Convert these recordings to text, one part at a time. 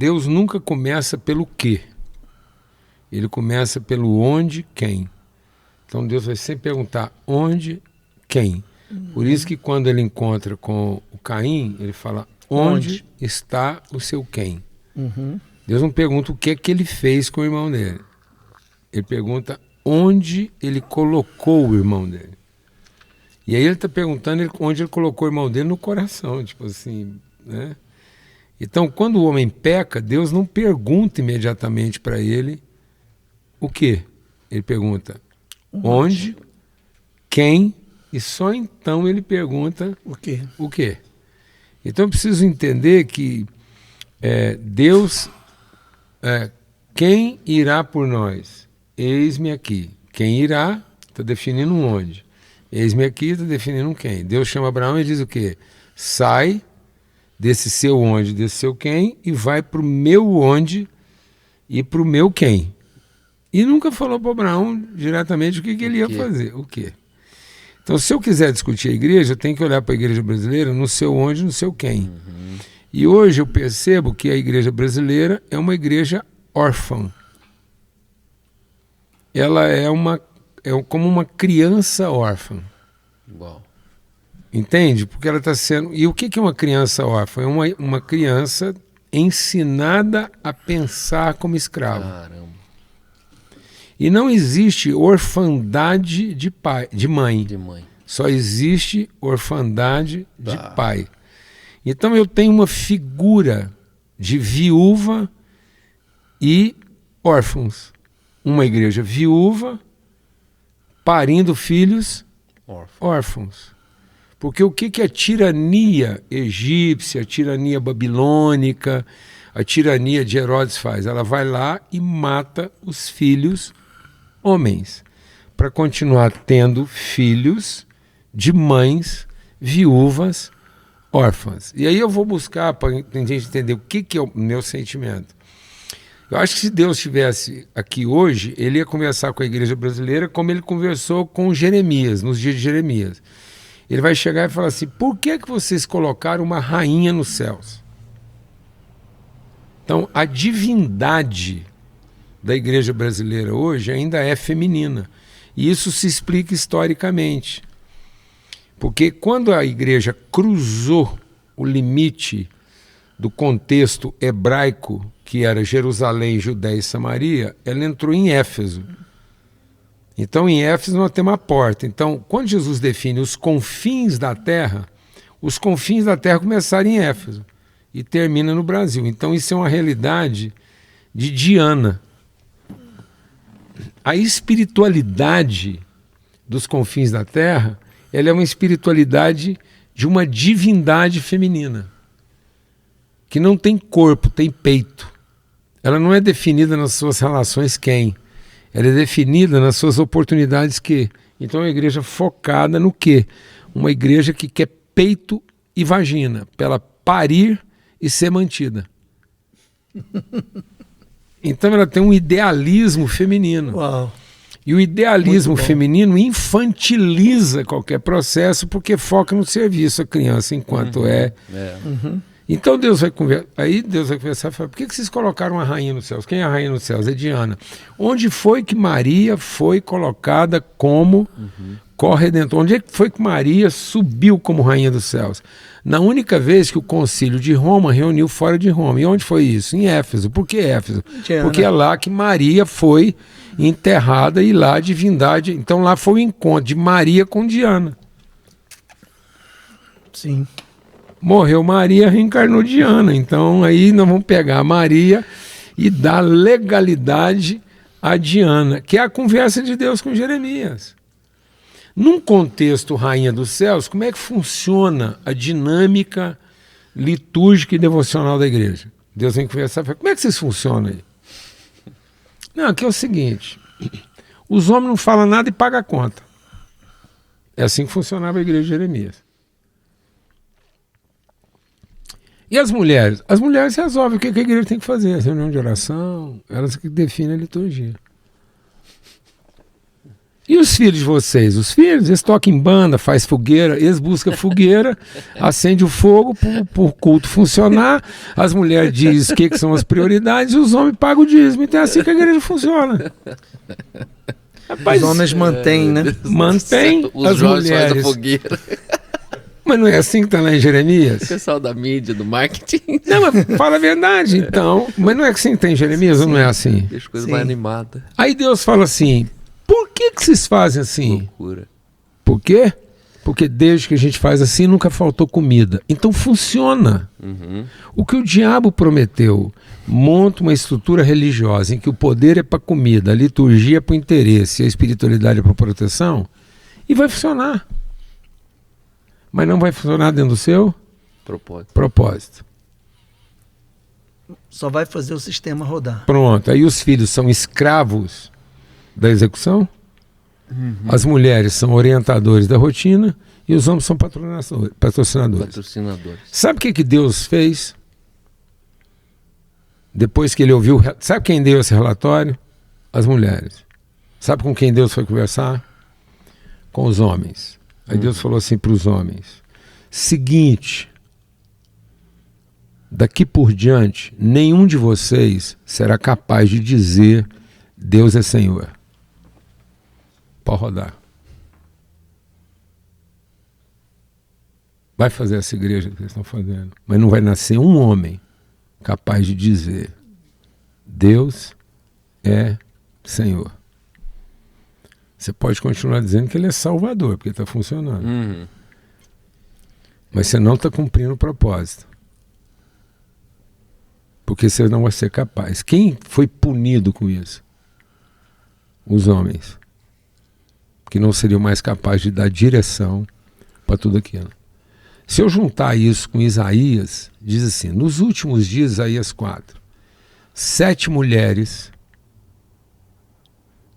Deus nunca começa pelo quê. Ele começa pelo onde, quem. Então Deus vai sempre perguntar onde, quem. Por isso que quando ele encontra com o Caim, ele fala, onde está o seu quem? Deus não pergunta o que é que ele fez com o irmão dele. Ele pergunta onde ele colocou o irmão dele. E aí ele está perguntando onde ele colocou o irmão dele no coração, tipo assim, né? Então, quando o homem peca, Deus não pergunta imediatamente para ele o quê? Ele pergunta onde, quem, e só então ele pergunta O quê? o quê. Então eu preciso entender que Deus, quem irá por nós? Eis-me aqui. Quem irá, está definindo um onde. Eis-me aqui, está definindo um quem. Deus chama Abraão e diz o quê? Sai desse seu onde, desse seu quem, e vai para o meu onde e para o meu quem. E nunca falou para Abraão diretamente o que ele ia fazer. O quê? Então, se eu quiser discutir a igreja, eu tenho que olhar para a igreja brasileira no seu onde, no seu quem. E hoje eu percebo que a igreja brasileira é uma igreja órfã. Ela é como uma criança órfã. Uau. Entende? Porque ela está sendo... E o que é uma criança órfã? É uma criança ensinada a pensar como escravo. Caramba. E não existe orfandade de mãe. De mãe. Só existe orfandade de pai. Então eu tenho uma figura de viúva e órfãos. Uma igreja viúva parindo filhos órfãos. Porque o que é a tirania egípcia, a tirania babilônica, a tirania de Herodes faz? Ela vai lá e mata os filhos homens, para continuar tendo filhos de mães viúvas órfãs. E aí eu vou buscar para a gente entender o que é o meu sentimento. Eu acho que se Deus estivesse aqui hoje, ele ia conversar com a igreja brasileira como ele conversou com Jeremias, nos dias de Jeremias. Ele vai chegar e falar assim, por que vocês colocaram uma rainha nos céus? Então, a divindade da igreja brasileira hoje ainda é feminina. E isso se explica historicamente. Porque quando a igreja cruzou o limite do contexto hebraico, que era Jerusalém, Judéia e Samaria, ela entrou em Éfeso. Então, em Éfeso nós temos a porta. Então, quando Jesus define os confins da terra começaram em Éfeso e termina no Brasil. Então, isso é uma realidade de Diana. A espiritualidade dos confins da terra, ela é uma espiritualidade de uma divindade feminina, que não tem corpo, tem peito. Ela não é definida nas suas relações quem. Ela é definida nas suas oportunidades que. Então é uma igreja focada no quê? Uma igreja que quer peito e vagina, para ela parir e ser mantida. Então ela tem um idealismo feminino. Uau. E o idealismo feminino infantiliza qualquer processo porque foca no serviço à criança enquanto Então Deus vai conversar. Aí Deus vai conversar e falar, por que vocês colocaram a rainha nos céus? Quem é a rainha nos céus? É Diana. Onde foi que Maria foi colocada como corredentora? Onde é que foi que Maria subiu como rainha dos céus? Na única vez que o concílio de Roma reuniu fora de Roma. E onde foi isso? Em Éfeso. Por que Éfeso? Diana. Porque é lá que Maria foi enterrada e lá a divindade. Então lá foi o encontro de Maria com Diana. Sim. Morreu Maria, reencarnou Diana. Então aí nós vamos pegar a Maria e dar legalidade a Diana, que é a conversa de Deus com Jeremias. Num contexto rainha dos céus, como é que funciona a dinâmica litúrgica e devocional da igreja? Deus vem conversar e fala, como é que vocês funcionam aí? Não, aqui é o seguinte, os homens não falam nada e pagam a conta. É assim que funcionava a igreja de Jeremias. E as mulheres? As mulheres resolvem o que a igreja tem que fazer, a reunião de oração, elas que definem a liturgia. E os filhos de vocês? Os filhos, eles tocam em banda, faz fogueira, eles buscam fogueira, acende o fogo para o culto funcionar, as mulheres dizem o que são as prioridades e os homens pagam o dízimo. Então é assim que a igreja funciona. Rapaz, os homens mantêm, né? Mantém as jovens mulheres. fazem a fogueira. Mas não é assim que está lá em Jeremias? O pessoal da mídia, do marketing. Não, mas fala a verdade, então. Mas não é assim que tem em Jeremias ou não é assim? Deixa a coisa mais animada. Aí Deus fala assim, por que vocês fazem assim? Loucura. Por quê? Porque desde que a gente faz assim, nunca faltou comida. Então funciona. O que o diabo prometeu, monta uma estrutura religiosa em que o poder é para comida, a liturgia é para o interesse, a espiritualidade é para proteção, e vai funcionar. Mas não vai funcionar dentro do seu propósito. Só vai fazer o sistema rodar. Pronto, aí os filhos são escravos da execução, as mulheres são orientadores da rotina e os homens são patrocinadores. Sabe o que Deus fez? Depois que ele ouviu, sabe quem deu esse relatório? As mulheres. Sabe com quem Deus foi conversar? Com os homens. Aí Deus falou assim para os homens, seguinte, daqui por diante, nenhum de vocês será capaz de dizer Deus é Senhor. Pode rodar. Vai fazer essa igreja que eles estão fazendo, mas não vai nascer um homem capaz de dizer Deus é Senhor. Você pode continuar dizendo que ele é Salvador, porque está funcionando. Mas você não está cumprindo o propósito. Porque você não vai ser capaz. Quem foi punido com isso? Os homens. Que não seriam mais capazes de dar direção para tudo aquilo. Se eu juntar isso com Isaías, diz assim, nos últimos dias, Isaías 4, 7 mulheres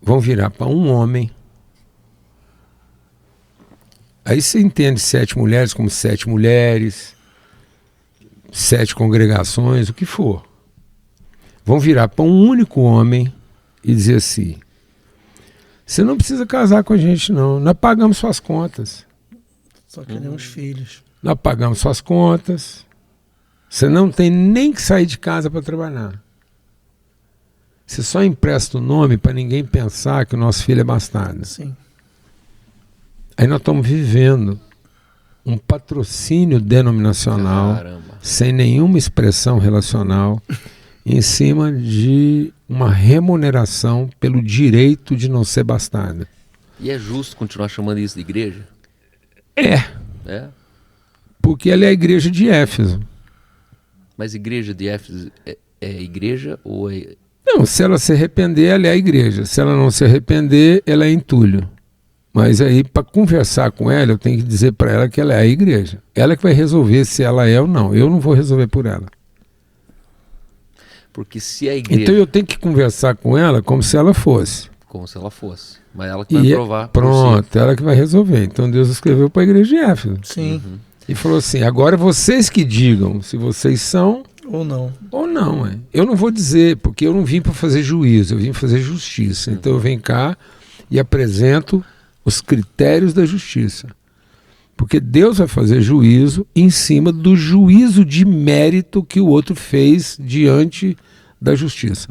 vão virar para um homem. Aí você entende 7 mulheres como 7 mulheres, 7 congregações, o que for. Vão virar para um único homem e dizer assim, você não precisa casar com a gente não, nós pagamos suas contas. Só queremos filhos. Nós pagamos suas contas, você não tem nem que sair de casa para trabalhar. Você só empresta o nome para ninguém pensar que o nosso filho é bastardo. Sim. Aí nós estamos vivendo um patrocínio denominacional, sem nenhuma expressão relacional, em cima de uma remuneração pelo direito de não ser bastardo. E é justo continuar chamando isso de igreja? É. Porque ela é a igreja de Éfeso. Mas igreja de Éfeso é igreja ou é... Não, se ela se arrepender, ela é a igreja. Se ela não se arrepender, ela é entulho. Mas aí, para conversar com ela, eu tenho que dizer para ela que ela é a igreja. Ela que vai resolver se ela é ou não. Eu não vou resolver por ela. Porque se a igreja... Então eu tenho que conversar com ela como se ela fosse. Como se ela fosse. Mas ela que vai provar. Pronto, ela que vai resolver. Então Deus escreveu para a igreja de Éfeso. Sim. E falou assim, agora vocês que digam se vocês são... Ou não. Ou não. Eu não vou dizer, porque eu não vim para fazer juízo, eu vim fazer justiça. Então eu venho cá e apresento os critérios da justiça. Porque Deus vai fazer juízo em cima do juízo de mérito que o outro fez diante da justiça.